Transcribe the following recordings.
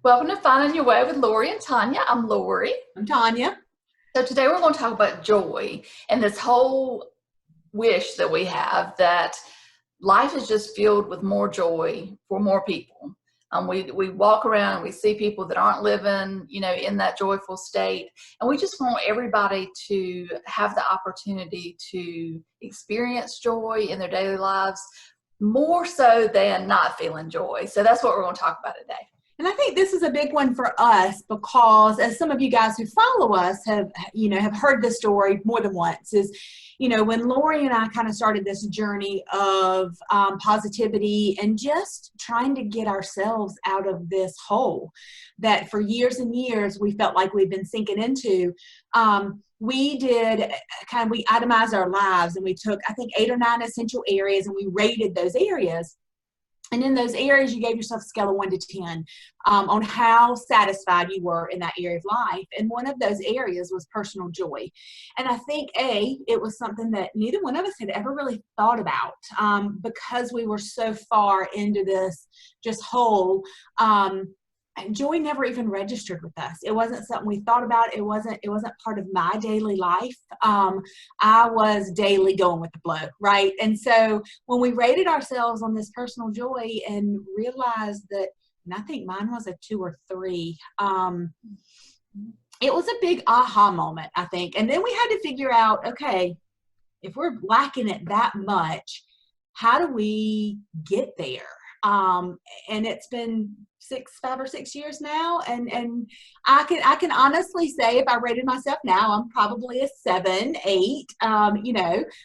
Welcome to Finding Your Way with Lori and Tonya. I'm Lori. I'm Tonya. So today we're going to talk about joy and this whole wish that we have that life is just filled with more joy for more people. We walk around and we see people that aren't living, in that joyful state. And we just want everybody to have the opportunity to experience joy in their daily lives more so than not feeling joy. So that's what we're going to talk about today. And I think this is a big one for us because, as some of you guys who follow us have heard this story more than once, is, when Lori and I kind of started this journey of positivity and just trying to get ourselves out of this hole that for years and years we felt like we'd been sinking into. We itemized our lives and we took, I think, 8 or 9 essential areas and we rated those areas. And in those areas, you gave yourself a scale of 1 to 10 on how satisfied you were in that area of life. And one of those areas was personal joy. And I think, it was something that neither one of us had ever really thought about because we were so far into this just hole. Joy never even registered with us. It wasn't something we thought about. It wasn't part of my daily life. I was daily going with the flow, right? And so when we rated ourselves on this personal joy and realized that, and I think mine was a 2 or 3, it was a big aha moment, I think. And then we had to figure out, okay, if we're lacking it that much, how do we get there? And it's been 5 or 6 years now, and I can honestly say if I rated myself now, I'm probably a 7, 8,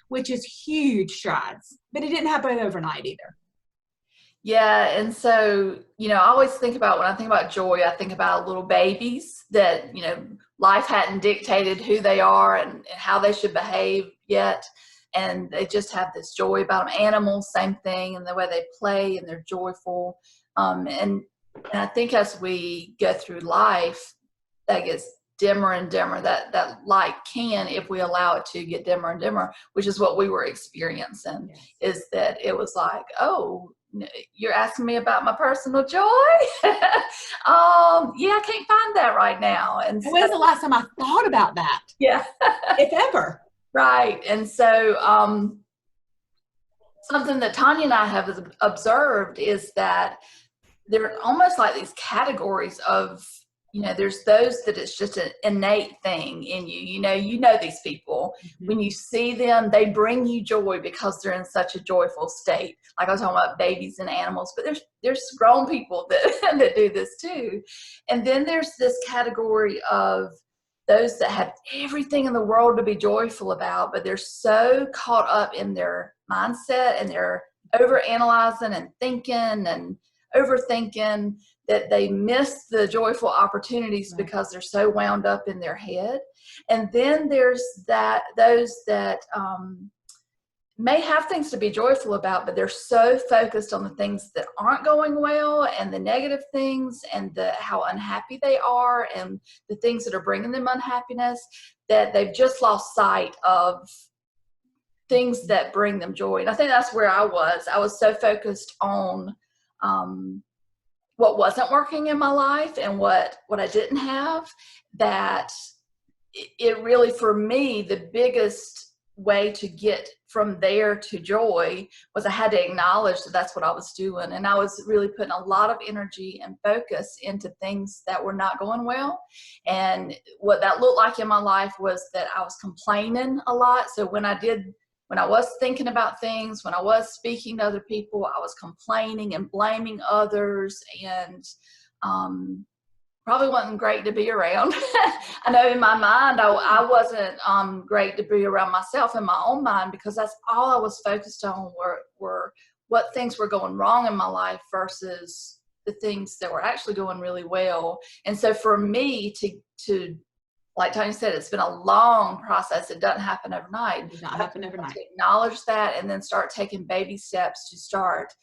which is huge strides. But it didn't happen overnight either. Yeah, and so, I always think about, when I think about joy, I think about little babies that, life hadn't dictated who they are and how they should behave yet. And they just have this joy about them. Animals, same thing, and the way they play and they're joyful. And I think as we go through life, that gets dimmer and dimmer. That light can, if we allow it to, get dimmer and dimmer, which is what we were experiencing. Yes. Is that it was like, oh, you're asking me about my personal joy? Yeah, I can't find that right now. And when was the last time I thought about that? Yeah. If ever. Right. And so something that Tonya and I have observed is that there are almost like these categories of, there's those that it's just an innate thing in you. You know these people. Mm-hmm. When you see them, they bring you joy because they're in such a joyful state. Like I was talking about babies and animals, but there's grown people that do this too. And then there's this category of those that have everything in the world to be joyful about, but they're so caught up in their mindset and they're overanalyzing and thinking and overthinking that they miss the joyful opportunities because they're so wound up in their head. And then there's those that may have things to be joyful about, but they're so focused on the things that aren't going well and the negative things and how unhappy they are and the things that are bringing them unhappiness, that they've just lost sight of things that bring them joy. And I think that's where I was. I was so focused on what wasn't working in my life and what I didn't have, that it really, for me, the biggest way to get from there to joy was I had to acknowledge that that's what I was doing. And I was really putting a lot of energy and focus into things that were not going well. And what that looked like in my life was that I was complaining a lot. So when I was thinking about things, when I was speaking to other people, I was complaining and blaming others, and probably wasn't great to be around. I know in my mind, I wasn't great to be around myself in my own mind, because that's all I was focused on were what things were going wrong in my life versus the things that were actually going really well. And so for me to like Tonya said, it's been a long process. It doesn't happen overnight. It does not happen overnight. To acknowledge that and then start taking baby steps to start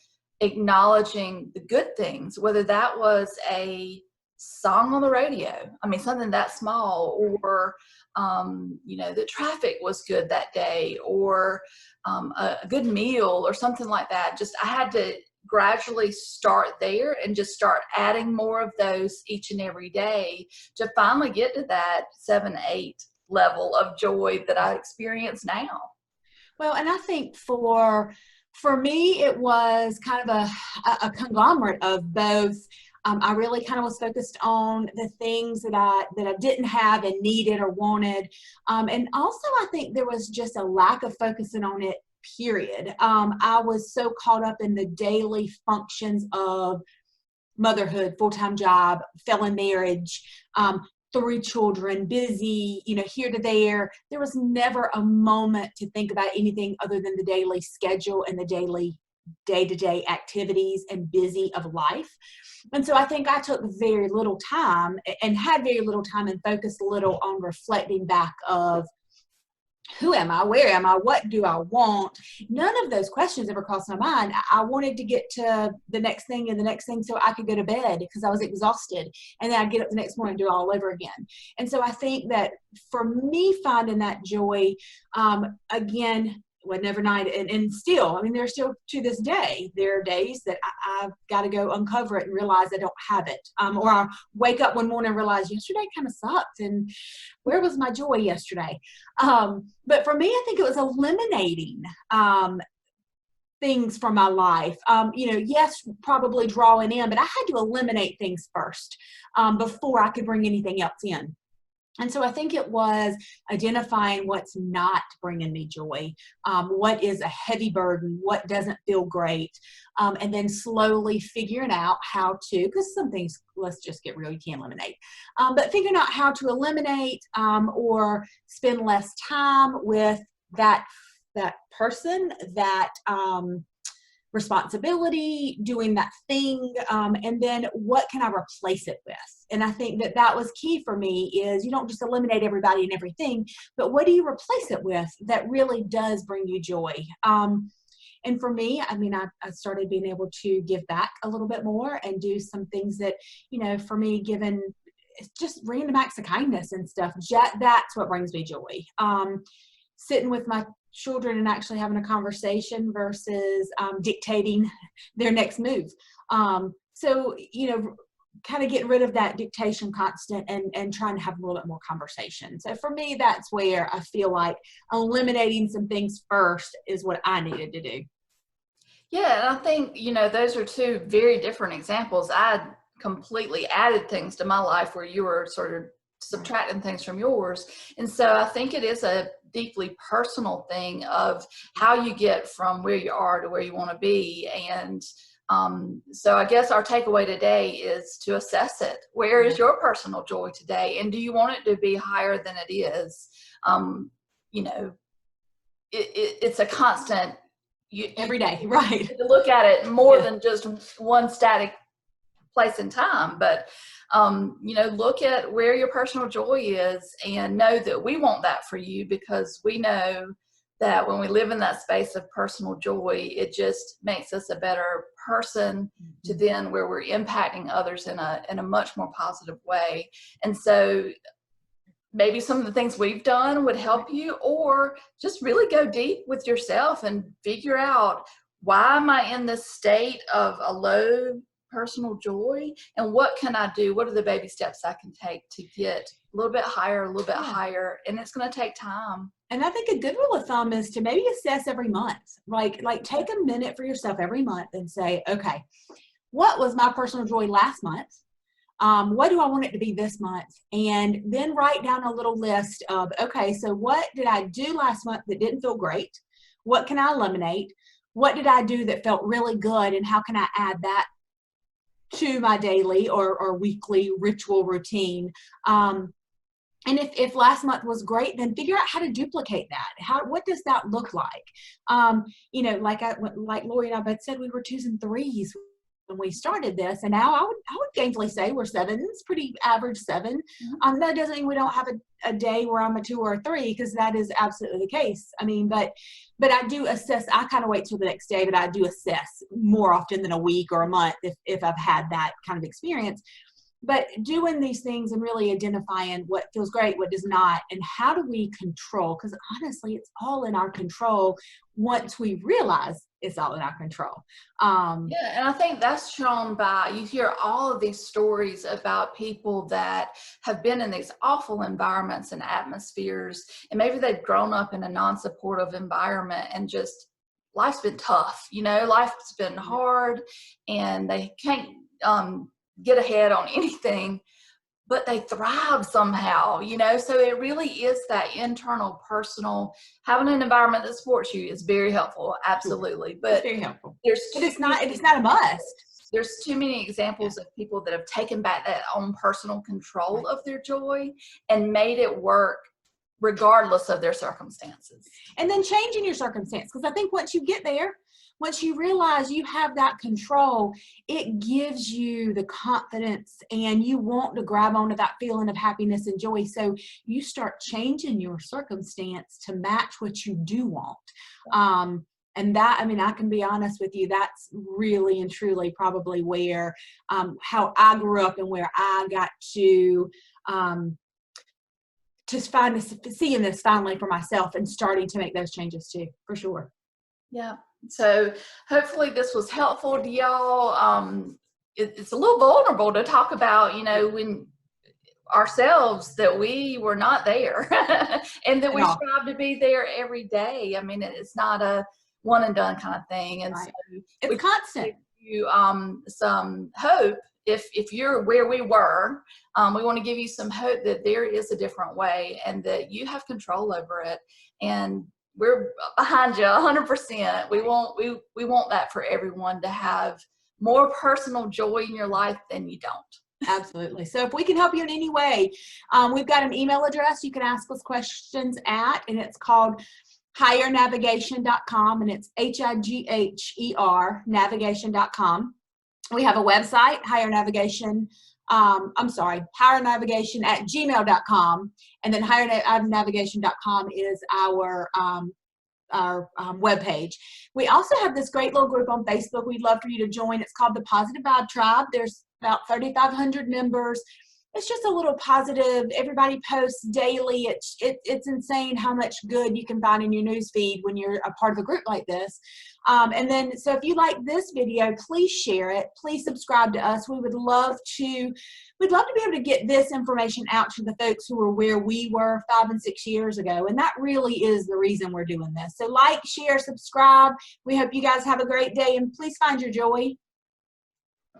acknowledging the good things, whether that was a song on the radio, something that small, or the traffic was good that day, or a good meal or something like that. Just I had to gradually start there and just start adding more of those each and every day to finally get to that 7, 8 level of joy that I experience now. Well, and I think for me, it was kind of a conglomerate of both. I really kind of was focused on the things that I didn't have and needed or wanted, and also I think there was just a lack of focusing on it. Period. I was so caught up in the daily functions of motherhood, full-time job, felon marriage, 3 children, busy, here to there. There was never a moment to think about anything other than the daily schedule and the daily day-to-day activities and busy of life. And so I think I took very little time and had very little time and focused little on reflecting back of who am I? Where am I? What do I want? None of those questions ever crossed my mind. I wanted to get to the next thing and the next thing so I could go to bed because I was exhausted. And then I'd get up the next morning and do it all over again. And so I think that for me, finding that joy, again, went overnight and still, I mean, there's still to this day, there are days that I've got to go uncover it and realize I don't have it. Or I wake up one morning and realize yesterday kind of sucked and where was my joy yesterday? But for me, I think it was eliminating things from my life. Yes, probably drawing in, but I had to eliminate things first before I could bring anything else in. And so I think it was identifying what's not bringing me joy, what is a heavy burden, what doesn't feel great, and then slowly figuring out how to, because some things, let's just get real, you can't eliminate, but figuring out how to eliminate or spend less time with that person, that responsibility, doing that thing, and then what can I replace it with? And I think that was key for me is you don't just eliminate everybody and everything, but what do you replace it with that really does bring you joy? And for me, I mean, I started being able to give back a little bit more and do some things that, for me, given it's just random acts of kindness and stuff, that's what brings me joy. Sitting with my children and actually having a conversation versus dictating their next move. So, kind of getting rid of that dictation constant and trying to have a little bit more conversation. So for me, that's where I feel like eliminating some things first is what I needed to do. Yeah, and I think, those are 2 very different examples. I completely added things to my life where you were sort of subtracting things from yours. And so I think it is a deeply personal thing of how you get from where you are to where you want to be. And so I guess our takeaway today is to assess it. Where is your personal joy today? And do you want it to be higher than it is? It's a constant. Every day, right? To look at it more than just one static place in time, but look at where your personal joy is and know that we want that for you, because we know that when we live in that space of personal joy, it just makes us a better person to then where we're impacting others in a much more positive way. And so maybe some of the things we've done would help you, or just really go deep with yourself and figure out, why am I in this state of a low personal joy, and what can I do? What are the baby steps I can take to get a little bit higher, higher? And it's going to take time. And I think a good rule of thumb is to maybe assess every month, like take a minute for yourself every month and say, okay, what was my personal joy last month? What do I want it to be this month? And then write down a little list of, okay, so what did I do last month that didn't feel great? What can I eliminate? What did I do that felt really good? And how can I add that to my daily or weekly ritual routine? And if last month was great, then figure out how to duplicate that. What does that look like? Like Lori and I both said, we were 2s and 3s when we started this, and now I would gainfully say we're 7s, pretty average 7. That doesn't mean we don't have a day where I'm a 2 or a 3, because that is absolutely the case. I mean, but I do assess. I kind of wait till the next day, but I do assess more often than a week or a month if I've had that kind of experience. But doing these things and really identifying what feels great, what does not, and how do we control, because honestly, it's all in our control once we realize it's all in our control. Yeah, and I think that's shown by, you hear all of these stories about people that have been in these awful environments and atmospheres, and maybe they've grown up in a non-supportive environment and just life's been tough, life's been hard, and they can't get ahead on anything, but they thrive somehow, so it really is that internal, personal, having an environment that supports you is very helpful, absolutely. But it's very helpful. There's but it's not a must. There's too many examples of people that have taken back that own personal control of their joy and made it work regardless of their circumstances. And then changing your circumstance, because I think once you get there, once you realize you have that control, it gives you the confidence and you want to grab onto that feeling of happiness and joy. So you start changing your circumstance to match what you do want. And that, I can be honest with you, that's really and truly probably where, how I grew up and where I got to just seeing this finally for myself and starting to make those changes too, for sure. Yeah. So hopefully this was helpful to y'all. It's a little vulnerable to talk about, when ourselves, that we were not there and that we strive to be there every day. It's not a one and done kind of thing. And right. So it's constant. Give you some hope. If you're where we were, we want to give you some hope that there is a different way and that you have control over it. And we're behind you 100%. We want that for everyone, to have more personal joy in your life than you don't. Absolutely. So if we can help you in any way, we've got an email address you can ask us questions at, and it's called highernavigation.com, and it's HIGHER navigation.com. We have a website, highernavigation highernavigation@gmail.com, and then highernavigation.com is our webpage. We also have this great little group on Facebook we'd love for you to join. It's called the Positive Vibe Tribe. There's about 3,500 members. It's just a little positive. Everybody posts daily. It's insane how much good you can find in your newsfeed when you're a part of a group like this. And then, so if you like this video, please share it. Please subscribe to us. We'd love to be able to get this information out to the folks who were where we were 5 and 6 years ago. And that really is the reason we're doing this. So like, share, subscribe. We hope you guys have a great day, and please find your joy